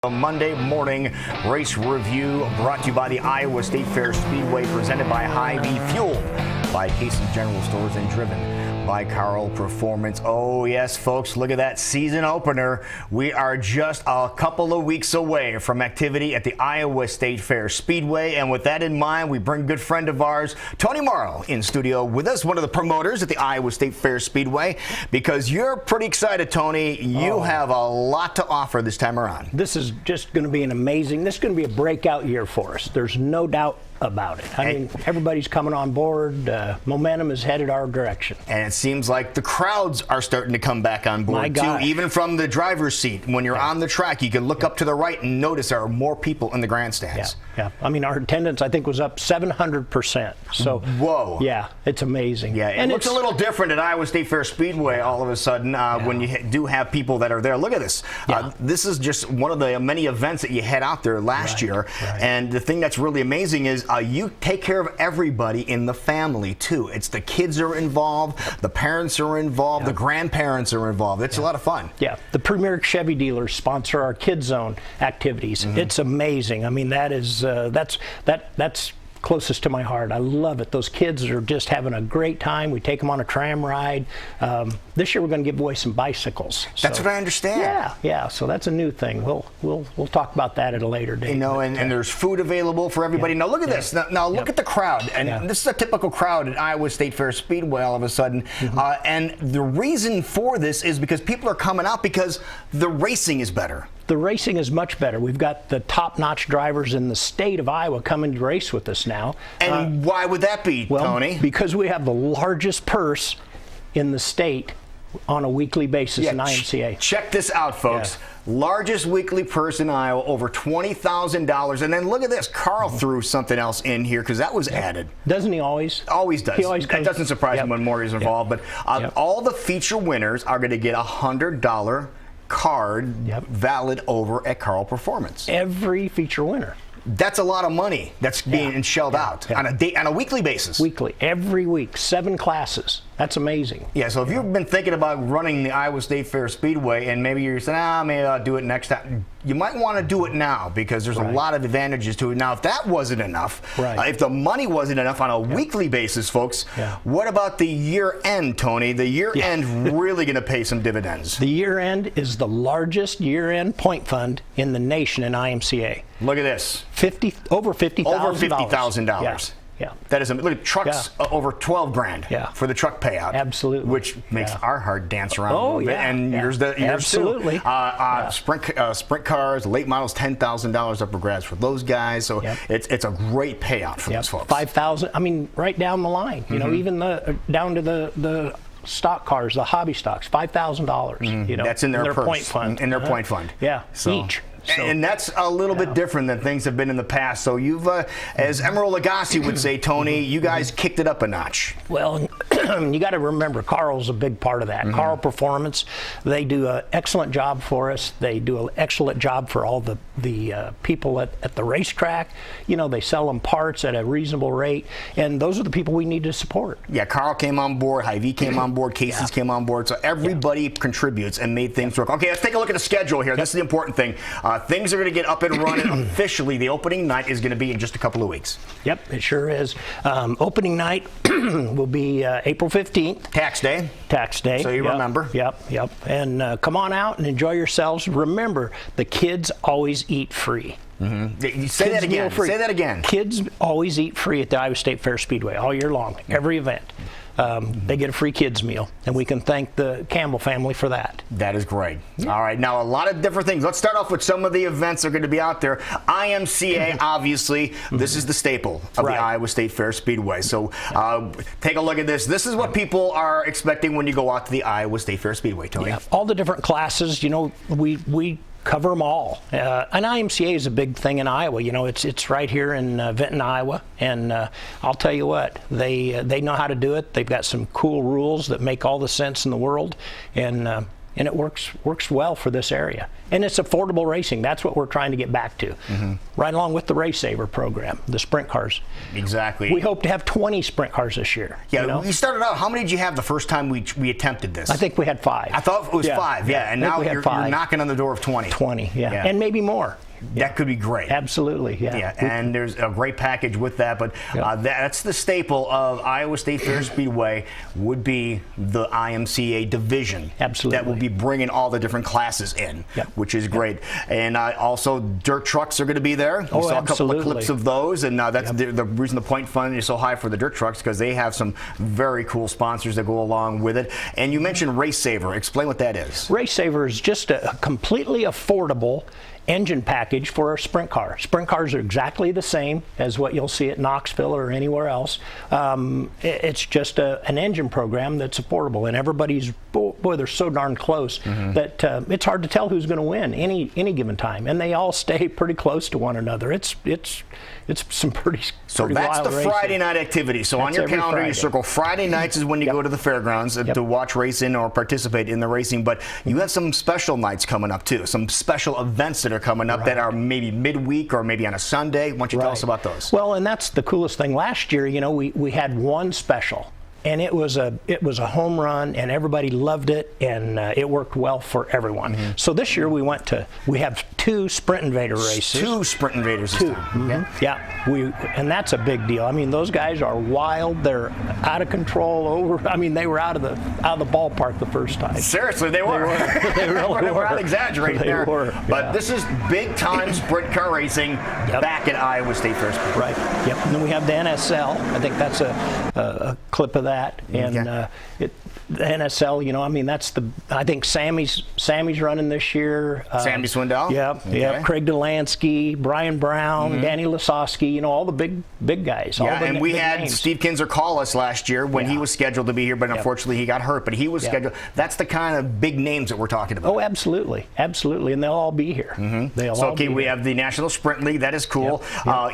A Monday morning race review brought to you by the Iowa State Fair Speedway, presented by Hy-Vee, fueled by Casey's General Stores and driven by Carl Performance. Oh yes, folks, look at that season opener. We are just a couple of weeks away from activity at the Iowa State Fair Speedway, and with that in mind, we bring a good friend of ours, Tony Moro, in studio with us, one of the promoters at the Iowa State Fair Speedway, because you're pretty excited, Tony. You have a lot to offer this time around. This is just going to be this is going to be a breakout year for us. There's no doubt about it. I mean, everybody's coming on board. Momentum is headed our direction. And it seems like the crowds are starting to come back on board, too. Even from the driver's seat. When you're on the track, you can look up to the right and notice there are more people in the grandstands. Yeah. I mean, our attendance, I think, was up 700%. So, whoa. Yeah, it's amazing. Yeah, it looks a little different at Iowa State Fair Speedway all of a sudden when you do have people that are there. Look at this. This is just one of the many events that you had out there last year. And the thing that's really amazing is you take care of everybody in the family, too. It's the kids are involved, the parents are involved, the grandparents are involved. It's a lot of fun. Yeah, the premier Chevy dealers sponsor our Kids Zone activities. It's amazing. I mean, that is that's closest to my heart. I love it. Those kids are just having a great time. We take them on a tram ride. This year we're going to give away some bicycles. That's what I understand. Yeah. So that's a new thing. We'll talk about that at a later date. You know, and there's food available for everybody. Now look at this. Now look at the crowd. And this is a typical crowd at Iowa State Fair Speedway all of a sudden. And the reason for this is because people are coming out because the racing is better. The racing is much better. We've got the top-notch drivers in the state of Iowa coming to race with us now. And why would that be, Tony? Because we have the largest purse in the state on a weekly basis in IMCA. Check this out, folks. Largest weekly purse in Iowa, over $20,000. And then look at this. Carl threw something else in here because that was added. Doesn't he always? Always does. He always It doesn't surprise me when Maury's involved. But all the feature winners are going to get a $100 card valid over at Carl Performance. Every feature winner. That's a lot of money that's being shelled out on a weekly basis. Weekly, every week, 7 classes. That's amazing. Yeah, so if you've been thinking about running the Iowa State Fair Speedway and maybe you're saying, maybe I'll do it next time, you might want to do it now because there's a lot of advantages to it. Now, if that wasn't enough, if the money wasn't enough on a weekly basis, folks, what about the year end, Tony? The year end really going to pay some dividends. The year end is the largest year end point fund in the nation in IMCA. Look at this. Over $50,000. Over $50,000. Yeah. That is, look at trucks, over 12 grand for the truck payout. Absolutely. Which makes our heart dance around a little bit. And yours Absolutely. too. Sprint cars, late models, $10,000 up for grabs for those guys. So it's a great payout for those folks. $5,000, I mean, right down the line. You know, even down to the stock cars, the hobby stocks, $5,000. You know, that's in their purse, point fund. In their point fund. Yeah, each. So, and that's a little bit different than things have been in the past. So you've, as Emeril Lagasse would say, Tony, you guys kicked it up a notch. Well, you got to remember, Carl's a big part of that. Carl Performance, they do an excellent job for us. They do an excellent job for all the people at the racetrack. You know, they sell them parts at a reasonable rate, and those are the people we need to support. Yeah, Carl came on board, Hy-Vee came on board, Casey's came on board, so everybody contributes and made things work. Okay, let's take a look at the schedule here. This is the important thing. Things are going to get up and running officially. The opening night is going to be in just a couple of weeks. Yep, it sure is. Opening night will be April 15th. Tax day. Tax day. So you remember. Yep. And come on out and enjoy yourselves. Remember, the kids always eat free. Say that again. Say that again. Kids always eat free at the Iowa State Fair Speedway all year long, every event. They get a free kids meal, and we can thank the Campbell family for that. That is great. All right, now a lot of different things. Let's start off with some of the events that are going to be out there. IMCA, obviously, this is the staple of the Iowa State Fair Speedway. So take a look at this. This is what people are expecting when you go out to the Iowa State Fair Speedway, Tony. All the different classes, you know, we cover them all. And IMCA is a big thing in Iowa. You know, it's right here in Vinton, Iowa. And I'll tell you what, they know how to do it. They've got some cool rules that make all the sense in the world. And and it works well for this area. And it's affordable racing. That's what we're trying to get back to, right along with the Race Saver program, the sprint cars. Exactly. We hope to have 20 sprint cars this year. Yeah, we started out. How many did you have the first time we attempted this? I think we had 5. I thought it was 5. Yeah, and now you're knocking on the door of 20. 20, yeah, and maybe more. That could be great. Absolutely, yeah. Yeah, and there's a great package with that, but that's the staple of Iowa State Fair Speedway would be the IMCA division. Absolutely. That will be bringing all the different classes in, which is great. And also dirt trucks are going to be there. We saw a couple of clips of those, and that's the reason the point fund is so high for the dirt trucks, because they have some very cool sponsors that go along with it. And you mentioned Race Saver. Explain what that is. Race Saver is just a completely affordable engine package for a sprint car. Sprint cars are exactly the same as what you'll see at Knoxville or anywhere else. It's just an engine program that's affordable, and everybody's, boy, they're so darn close that it's hard to tell who's going to win any given time, and they all stay pretty close to one another. It's some pretty So that's wild the racing. Friday night activity. So on your calendar, you circle Friday nights is when you go to the fairgrounds to watch racing or participate in the racing. But you have some special nights coming up too, some special events that are coming up that are maybe midweek or maybe on a Sunday. Why don't you tell us about those? Well, and that's the coolest thing. Last year, we had one special, and it was a home run, and everybody loved it, and it worked well for everyone. So this year we have 2 Sprint Invader races. 2 Sprint Invaders this time. Yeah, and that's a big deal. I mean, those guys are wild. They're out of control. They were out of the ballpark the first time. Seriously, they were. They really were. We're not exaggerating there. But this is big time sprint car racing back at Iowa State Fair Speedway. Right. Yep. And then we have the NSL. I think that's a clip of that. And the NSL, that's I think Sammy's running this year. Sammy Swindell? Yep. Craig Delansky, Brian Brown, Danny Lasowski, all the big guys. And we had Steve Kinzer call us last year when he was scheduled to be here, but unfortunately he got hurt. But he was scheduled. That's the kind of big names that we're talking about. Oh, absolutely. Absolutely. And they'll all be here. We have the National Sprint League. That is cool.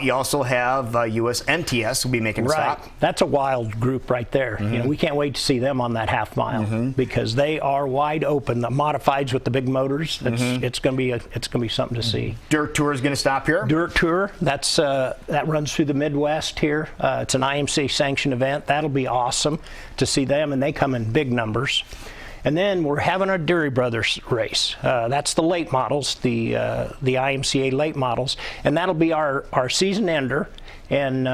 You also have US MTS will be making a stop. That's a wild group right there. We can't wait to see them on that half mile because they are wide open. The modifieds with the big motors. It's going to be something to see. Dirt Tour is going to stop here. Dirt Tour. that runs through the Midwest here. It's an IMCA sanctioned event. That'll be awesome to see them, and they come in big numbers. And then we're having a Dury Brothers race. That's the late models, the IMCA late models, and that'll be our season ender. And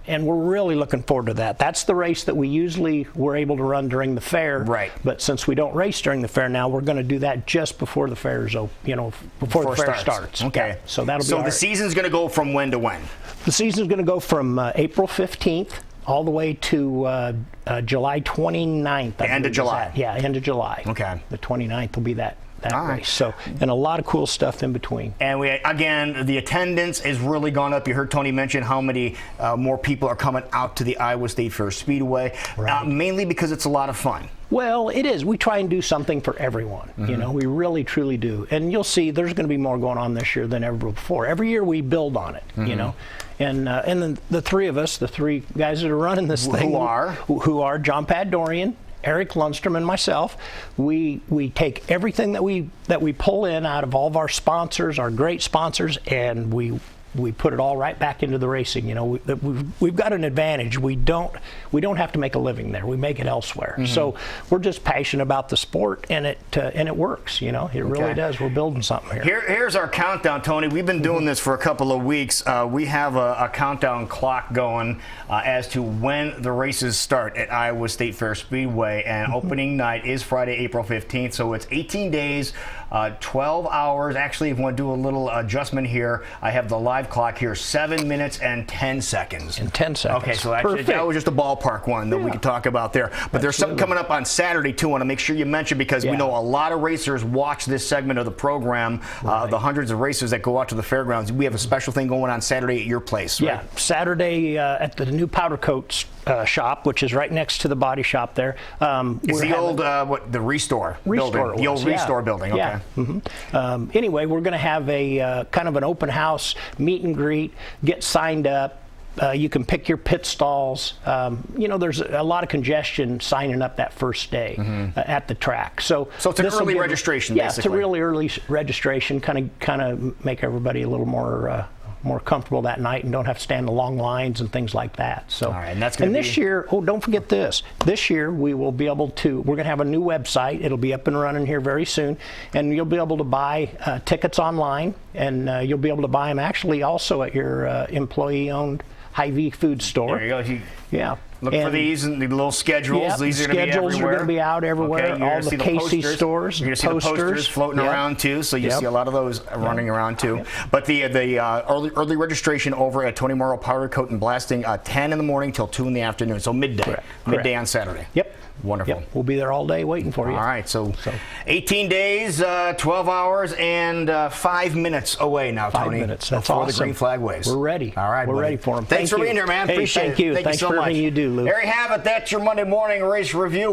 we're really looking forward to that. That's the race that we usually were able to run during the fair. Right. But since we don't race during the fair now, we're going to do that just before the fair's before the fair starts. Okay. Yeah. So that'll be the season's going to go from when to when? The season's going to go from April 15th all the way to July 29th. The end of July. Yeah, end of July. Okay. The 29th will be that race. So, and a lot of cool stuff in between. And again, the attendance has really gone up. You heard Tony mention how many more people are coming out to the Iowa State Fair Speedway, mainly because it's a lot of fun. Well, it is. We try and do something for everyone. We really, truly do. And you'll see there's going to be more going on this year than ever before. Every year we build on it, And then the three of us, the 3 guys that are running this thing, who are John Pat Dorian, Eric Lundstrom, and myself, we take everything that we pull in out of all of our sponsors, our great sponsors, and we put it all right back into the racing. We've got an advantage. We don't have to make a living there. We make it elsewhere. So we're just passionate about the sport, and it works. It really does. We're building something here. Here's our countdown, Tony. We've been doing this for a couple of weeks. We have a countdown clock going as to when the races start at Iowa State Fair Speedway, and opening night is Friday, April 15th. So it's 18 days, 12 hours. Actually, if you want to do a little adjustment here, I have the live clock here, 7 minutes and 10 seconds. And 10 seconds. Okay, so actually, that was just a ballpark one that we could talk about there. But there's something coming up on Saturday, too. I want to make sure you mention, because we know a lot of racers watch this segment of the program, the hundreds of racers that go out to the fairgrounds. We have a special thing going on Saturday at your place, right? Yeah, Saturday at the new powder coats shop, which is right next to the body shop there. It's the old, the Restore building. The old Restore building, okay. Anyway, we're going to have a kind of an open house, meet and greet, get signed up, You can pick your pit stalls. There's a lot of congestion signing up that first day at the track. So it's an early registration, yeah, basically. It's a really early registration, kind of make everybody a little more comfortable that night and don't have to stand in long lines and things like that. So, all right, and that's going to be... this year, don't forget this. This year we will be able to, we're going to have a new website. It'll be up and running here very soon, and you'll be able to buy tickets online, and you'll be able to buy them actually also at your employee-owned Hy-Vee food store. There you go. Yeah. Look for these and the little schedules. Yep, These are going to be everywhere. Schedules are going to be out everywhere. Okay, all the Casey stores. You're going to see the posters floating around too. So you see a lot of those running around too. But the early registration over at Tony Moro Powder Coat and Blasting 10 in the morning till 2 in the afternoon. So midday. Midday on Saturday. Yep. Wonderful. Yep. We'll be there all day waiting for you. All right, so 18 days, 12 hours, and 5 minutes away now, Tony. 5 minutes. That's before awesome. the green flag waves. We're ready. All right, we're ready for them. Thanks for being here, man. Hey, Appreciate thank you. it. Thanks for so much. everything you do, Lou. There you have it. That's your Monday morning race review.